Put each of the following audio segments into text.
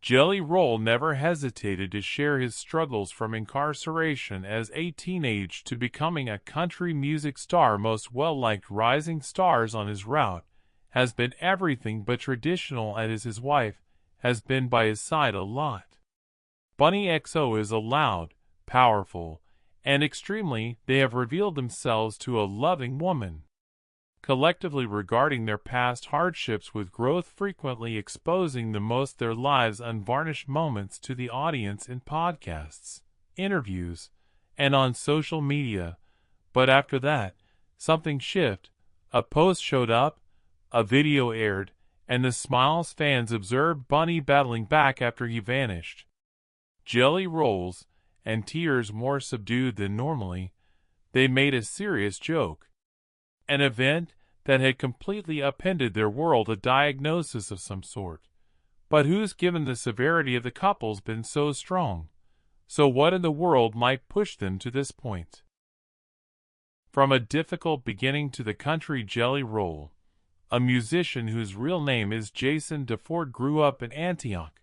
Jelly Roll never hesitated to share his struggles from incarceration as a teenager to becoming a country music star. Most well-liked rising stars on his route has been everything but traditional, as his wife has been by his side a lot. Bunny XO is a loud, powerful, and extremely they have revealed themselves to a loving woman. Collectively regarding their past hardships with growth, frequently exposing the most their lives' unvarnished moments to the audience in podcasts, interviews, and on social media. But after that, something shifted. A post showed up, a video aired, and the Smiles fans observed Bunny battling back after he vanished. Jelly rolls, and tears more subdued than normally, they made a serious joke. An event that had completely upended their world, a diagnosis of some sort. But who's given the severity of the couple's been so strong? So what in the world might push them to this point? From a difficult beginning to the country Jelly Roll, a musician whose real name is Jason DeFord, grew up in Antioch,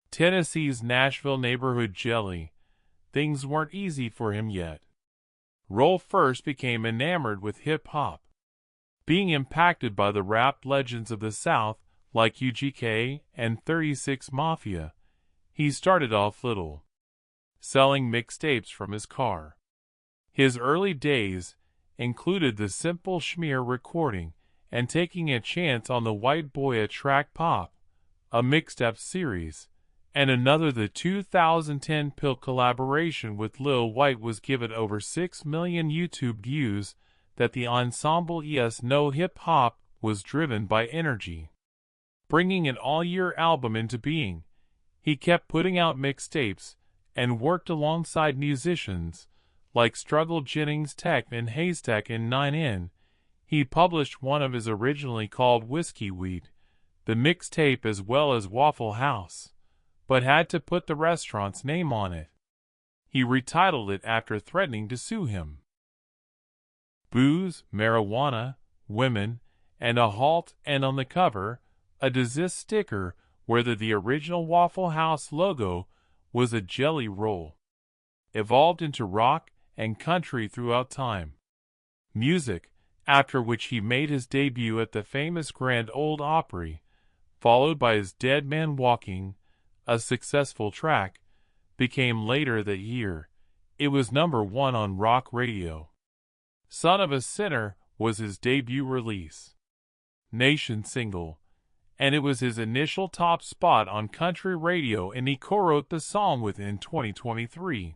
Tennessee's Nashville neighborhood. Jelly, things weren't easy for him yet. Roll first became enamored with hip-hop. Being impacted by the rap legends of the South like UGK and 36 Mafia, he started off little, selling mixtapes from his car. His early days included the Simple Schmear recording and taking a chance on the White Boy a Track Pop, a mixtape series, and another. The 2010 Pill collaboration with Lil White was given over 6 million YouTube views. That the ensemble Yes No Hip Hop was driven by energy, bringing an all-year album into being. He kept putting out mixtapes and worked alongside musicians like Struggle Jennings Tech and Haystack in 9N. He published one of his originally called Whiskey Weed, the mixtape, as well as Waffle House, but had to put the restaurant's name on it. He retitled it after threatening to sue him. Booze, marijuana, women, and a halt, and on the cover, a desist sticker where the original Waffle House logo was a jelly roll. Evolved into rock and country throughout time. Music, after which he made his debut at the famous Grand Ole Opry, followed by his Dead Man Walking, a successful track, became later that year. It was #1 on rock radio. Son of a Sinner was his debut release, nation single, and it was his initial top spot on country radio, and he co-wrote the song with in 2023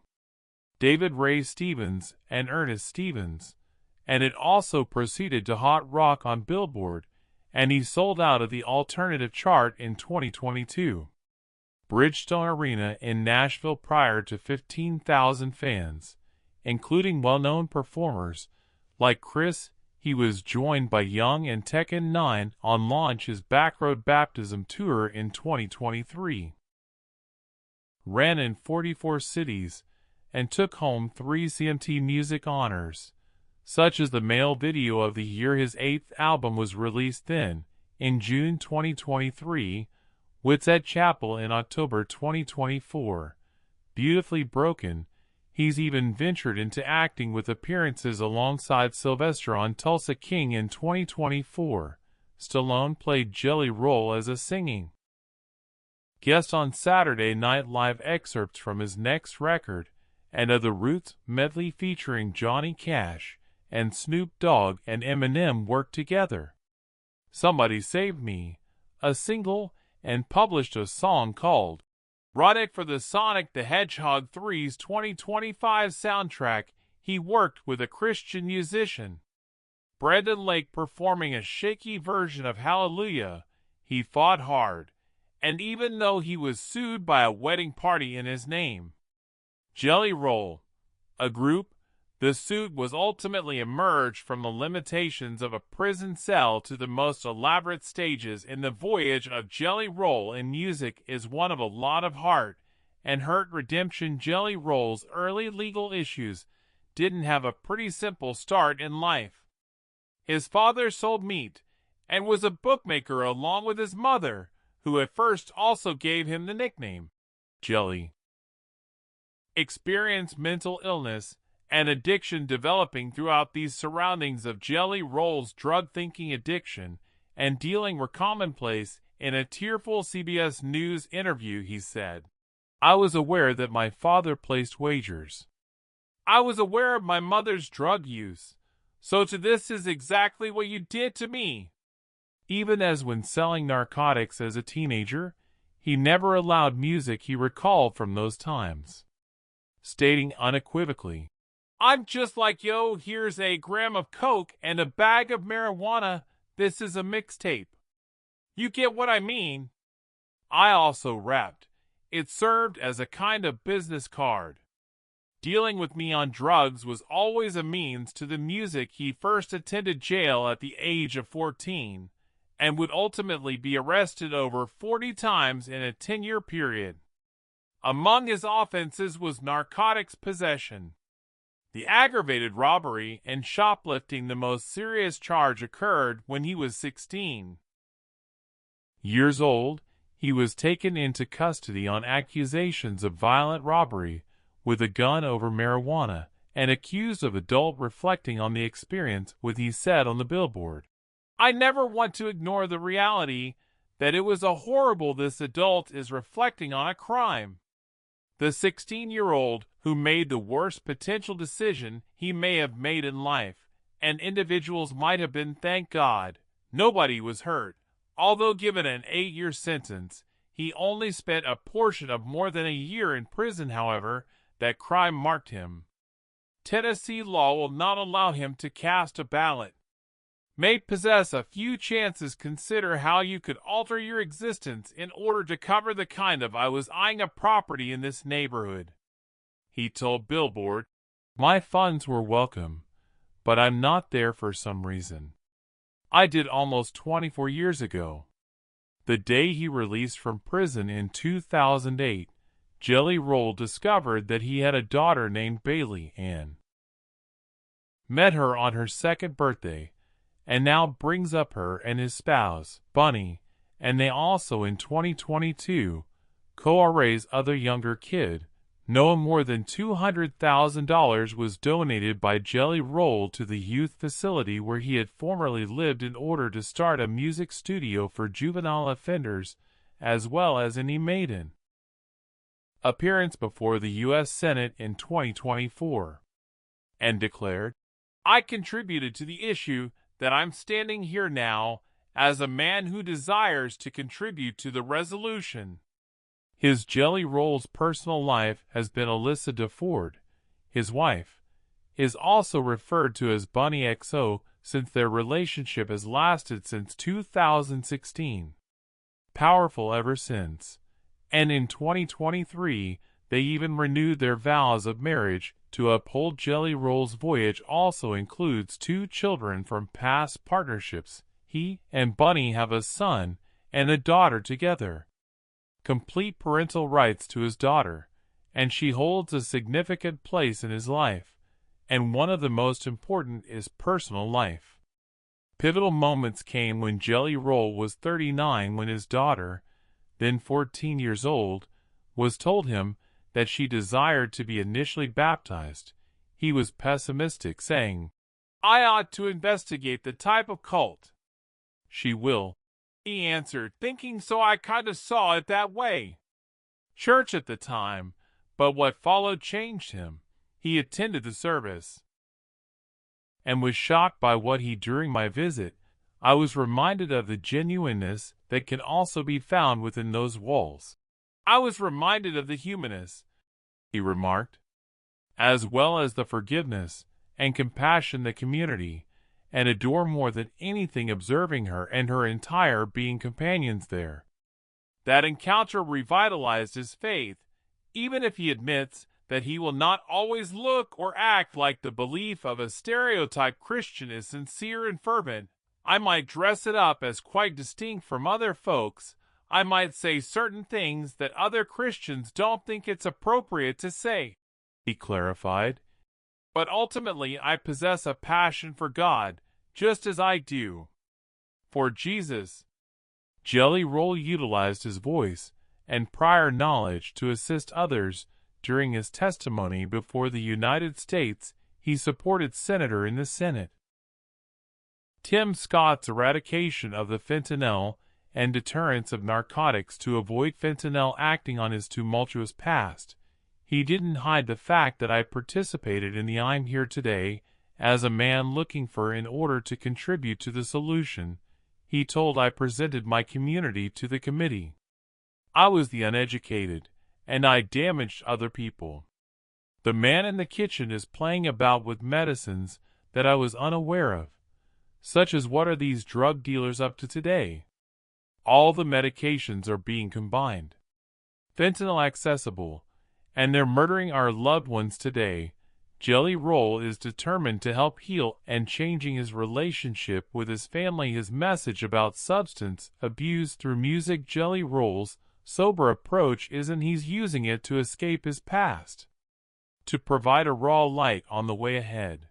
David Ray Stevens and Ernest Stevens, and it also proceeded to Hot Rock on Billboard, and he sold out of the alternative chart in 2022. Bridgestone Arena in Nashville prior to 15,000 fans, including well-known performers like Chris. He was joined by Young and Tekken 9 on launch his Backroad Baptism tour in 2023. Ran in 44 cities and took home 3 CMT Music honors, such as the Male Video of the Year. His 8th album was released then, in June 2023, Wits at Chapel in October 2024. Beautifully Broken. He's even ventured into acting with appearances alongside Sylvester on Tulsa King in 2024. Stallone played Jelly Roll as a singing guest on Saturday Night Live. Excerpts from his next record and of the Roots medley featuring Johnny Cash and Snoop Dogg and Eminem worked together. Somebody Saved Me, a single, and published a song called Roddick for the Sonic the Hedgehog 3's 2025 soundtrack. He worked with a Christian musician, Brandon Lake, performing a shaky version of Hallelujah. He fought hard, and even though he was sued by a wedding party in his name, Jelly Roll, a group, the suit was ultimately emerged from the limitations of a prison cell to the most elaborate stages in the voyage of Jelly Roll in music is one of a lot of heart and hurt redemption. Jelly Roll's early legal issues didn't have a pretty simple start in life. His father sold meat and was a bookmaker along with his mother, who at first also gave him the nickname Jelly, experienced mental illness and addiction developing throughout these surroundings of Jelly Roll's drug-thinking addiction and dealing were commonplace. In a tearful CBS News interview, he said, "I was aware that my father placed wagers. I was aware of my mother's drug use. So this is exactly what you did to me." Even as when selling narcotics as a teenager, he never allowed music he recalled from those times, stating unequivocally, "I'm just like, yo, here's a gram of coke and a bag of marijuana. This is a mixtape. You get what I mean?" I also rapped. It served as a kind of business card. Dealing with me on drugs was always a means to the music. He first attended jail at the age of 14 and would ultimately be arrested over 40 times in a 10-year period. Among his offenses was narcotics possession. The aggravated robbery and shoplifting, the most serious charge, occurred when he was 16 years old. He was taken into custody on accusations of violent robbery with a gun over marijuana and accused of adult reflecting on the experience with he said on the billboard, "I never want to ignore the reality that it was a horrible this adult is reflecting on a crime." The 16-year-old who made the worst potential decision he may have made in life, and individuals might have been, thank God, nobody was hurt. Although given an 8-year sentence, he only spent a portion of more than a year in prison. However, that crime marked him. Tennessee law will not allow him to cast a ballot. May possess a few chances. Consider how you could alter your existence in order to cover the kind of I was eyeing a property in this neighborhood. He told Billboard, "My funds were welcome, but I'm not there for some reason. I did almost 24 years ago." The day he released from prison in 2008, Jelly Roll discovered that he had a daughter named Bailey and met her on her 2nd birthday, and now brings up her and his spouse, Bunny, and they also in 2022 co-raise other younger kid. No more than $200,000 was donated by Jelly Roll to the youth facility where he had formerly lived in order to start a music studio for juvenile offenders, as well as an maiden appearance before the U.S. Senate in 2024, and declared, "I contributed to the issue that I'm standing here now as a man who desires to contribute to the resolution." His Jelly Roll's personal life has been Alyssa DeFord, his wife, is also referred to as Bunny XO since their relationship has lasted since 2016. Powerful ever since. And in 2023, they even renewed their vows of marriage to uphold. Jelly Roll's voyage also includes 2 children from past partnerships. He and Bunny have a son and a daughter together. Complete parental rights to his daughter, and she holds a significant place in his life, and one of the most important is personal life. Pivotal moments came when Jelly Roll was 39 when his daughter, then 14 years old, was told him that she desired to be initially baptized. He was pessimistic, saying, "I ought to investigate the type of cult she will." He answered, thinking, "So I kinda saw it that way." Church at the time, but what followed changed him. He attended the service and was shocked by what he during my visit. I was reminded of the genuineness that can also be found within those walls. I was reminded of the humanness, he remarked, as well as the forgiveness and compassion the community, and adore more than anything observing her and her entire being companions there. That encounter revitalized his faith, even if he admits that he will not always look or act like the belief of a stereotyped Christian is sincere and fervent. I might dress it up as quite distinct from other folks. I might say certain things that other Christians don't think it's appropriate to say, he clarified. But ultimately I possess a passion for God, just as I do for Jesus. Jelly Roll utilized his voice and prior knowledge to assist others. During his testimony before the United States, he supported Senator in the Senate Tim Scott's eradication of the fentanyl and deterrence of narcotics to avoid fentanyl acting on his tumultuous past. He didn't hide the fact that I participated in the I'm Here Today as a man looking for in order to contribute to the solution. He told I presented my community to the committee. I was the uneducated, and I damaged other people. The man in the kitchen is playing about with medicines that I was unaware of, such as what are these drug dealers up to today? All the medications are being combined. Fentanyl accessible, and they're murdering our loved ones today. Jelly Roll is determined to help heal and changing his relationship with his family. His message about substance abuse through music. Jelly Roll's sober approach isn't he's using it to escape his past, to provide a raw light on the way ahead.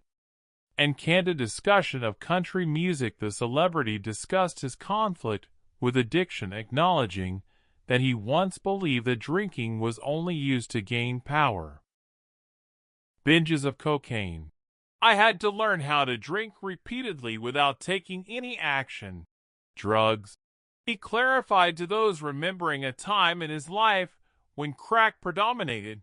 And candid discussion of country music. The celebrity discussed his conflict with addiction, acknowledging that he once believed that drinking was only used to gain power. Binges of cocaine. I had to learn how to drink repeatedly without taking any action. Drugs. He clarified to those remembering a time in his life when crack predominated.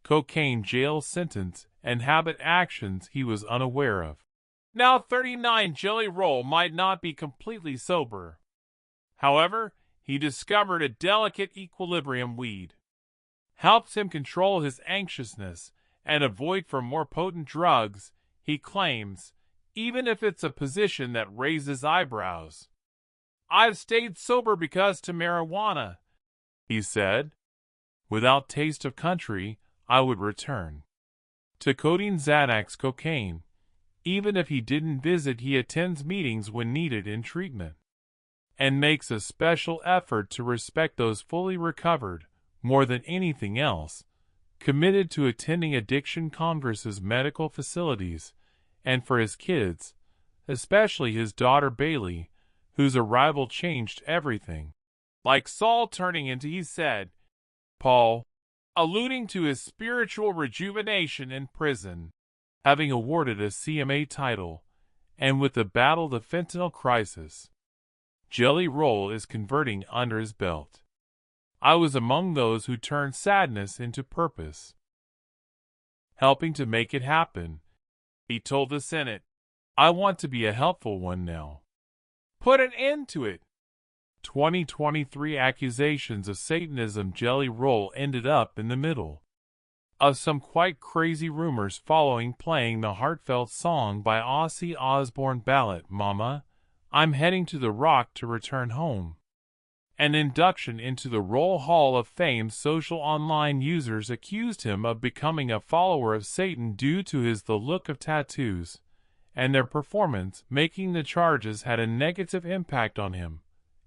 Cocaine jail sentence and habit actions he was unaware of. Now 39, Jelly Roll might not be completely sober. However, he discovered a delicate equilibrium. Weed helps him control his anxiousness and avoid for more potent drugs, he claims, even if it's a position that raises eyebrows. I've stayed sober because to marijuana, he said. Without taste of country, I would return to codeine, Xanax, cocaine. Even if he didn't visit, he attends meetings when needed in treatment and makes a special effort to respect those fully recovered, more than anything else, committed to attending addiction congresses, medical facilities, and for his kids, especially his daughter Bailey, whose arrival changed everything. Like Saul turning into, he said, Paul, alluding to his spiritual rejuvenation in prison, having awarded a CMA title, and with the battle the fentanyl crisis, Jelly Roll is converting under his belt. I was among those who turned sadness into purpose, helping to make it happen. He told the Senate, I want to be a helpful one now. Put an end to it. 2023 accusations of Satanism. Jelly Roll ended up in the middle of some quite crazy rumors following playing the heartfelt song by Ozzy Osbourne ballad, Mama, I'm Heading to the Rock to Return Home. An induction into the Roll Hall of Fame. Social online users accused him of becoming a follower of Satan due to the look of tattoos and their performance, making the charges had a negative impact on him,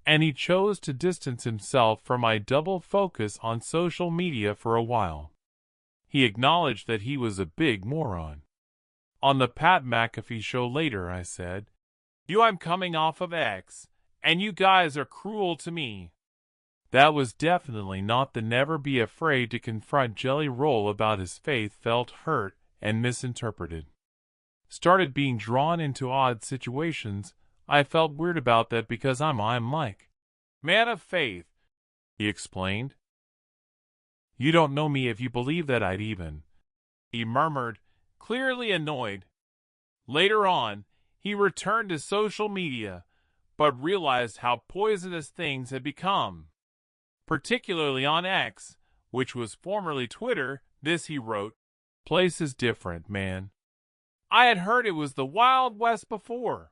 and he chose to distance himself from my double focus on social media for a while. He acknowledged that he was a big moron. On the Pat McAfee show later, I said, I'm coming off of X, and you guys are cruel to me. That was definitely not the never be afraid to confront Jelly Roll about his faith. Felt hurt and misinterpreted. Started being drawn into odd situations. I felt weird about that because I'm like man of faith, he explained. You don't know me if you believe that I'd even, he murmured, clearly annoyed. Later on, he returned to social media, but realized how poisonous things had become, particularly on X, which was formerly Twitter. This, he wrote, place is different, man. I had heard it was the Wild West before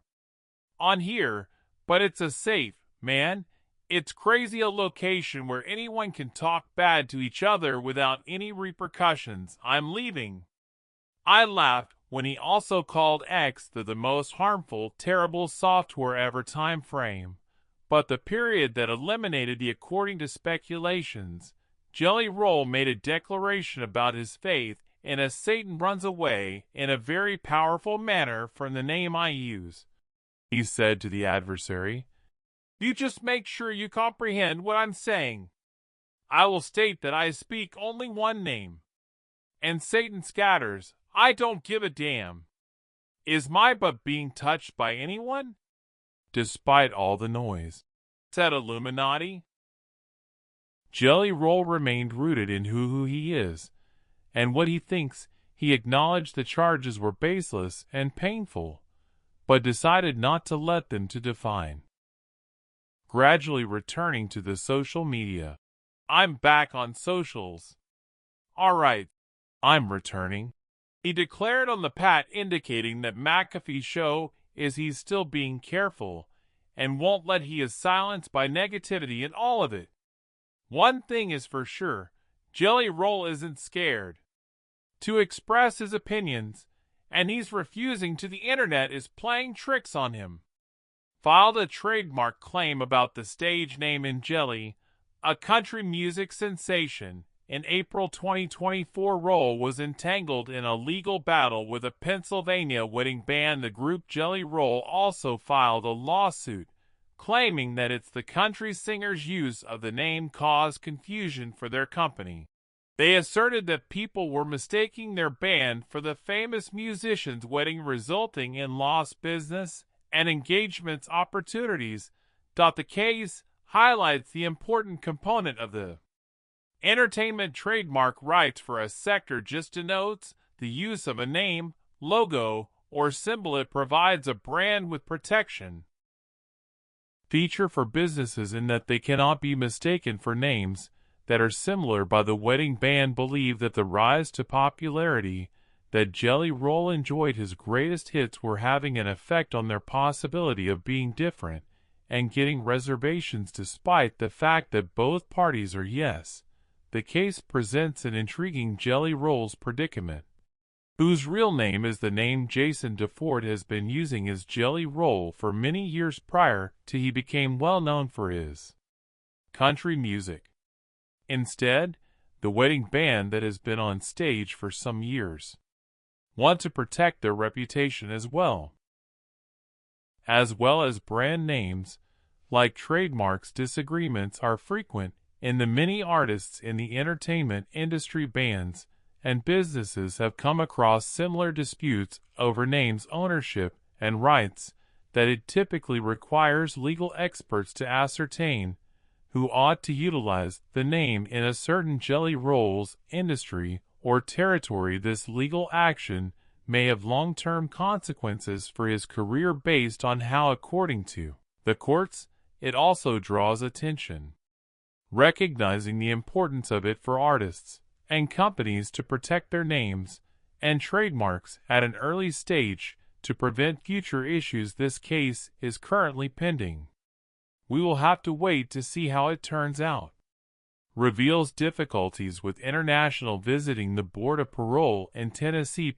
on here, but it's a safe, man. It's crazy a location where anyone can talk bad to each other without any repercussions. I'm leaving. I laughed when he also called X the most harmful, terrible software ever time frame, but the period that eliminated the. According to speculations, Jelly Roll made a declaration about his faith and as Satan runs away in a very powerful manner from the name I use. He said to the adversary, You just make sure you comprehend what I'm saying. I will state that I speak only one name. And Satan scatters. I don't give a damn. Is my butt being touched by anyone? Despite all the noise, said Illuminati. Jelly Roll remained rooted in who he is, and what he thinks. He acknowledged the charges were baseless and painful, but decided not to let them to define. Gradually returning to the social media. I'm back on socials. Alright, I'm returning. He declared on the pat, indicating that McAfee's show is he's still being careful and won't let he is silenced by negativity in all of it. One thing is for sure, Jelly Roll isn't scared to express his opinions, and he's refusing to the internet is playing tricks on him. Filed a trademark claim about the stage name in Jelly, a country music sensation. In April 2024, Roll was entangled in a legal battle with a Pennsylvania wedding band. The group Jelly Roll also filed a lawsuit, claiming that it's the country singer's use of the name caused confusion for their company. They asserted that people were mistaking their band for the famous musician's wedding, resulting in lost business and engagement opportunities. The case highlights the important component of the entertainment trademark rights for a sector just denotes the use of a name, logo, or symbol. It provides a brand with protection feature for businesses in that they cannot be mistaken for names that are similar. By the wedding band believed that the rise to popularity that Jelly Roll enjoyed, his greatest hits were having an effect on their possibility of being different and getting reservations, despite the fact that both parties are yes. The case presents an intriguing Jelly Roll's predicament, whose real name is the name Jason DeFord has been using as Jelly Roll for many years prior to he became well known for his country music. Instead, the wedding band that has been on stage for some years want to protect their reputation as well as brand names. Like trademarks, disagreements are frequent in the many artists in the entertainment industry. Bands and businesses have come across similar disputes over names ownership and rights that it typically requires legal experts to ascertain who ought to utilize the name in a certain Jelly Roll's industry or territory. This legal action may have long-term consequences for his career based on how, according to the courts, it also draws attention, recognizing the importance of it for artists and companies to protect their names and trademarks at an early stage to prevent future issues. This case is currently pending. We will have to wait to see how it turns out. Reveals difficulties with international visiting. The Board of Parole in Tennessee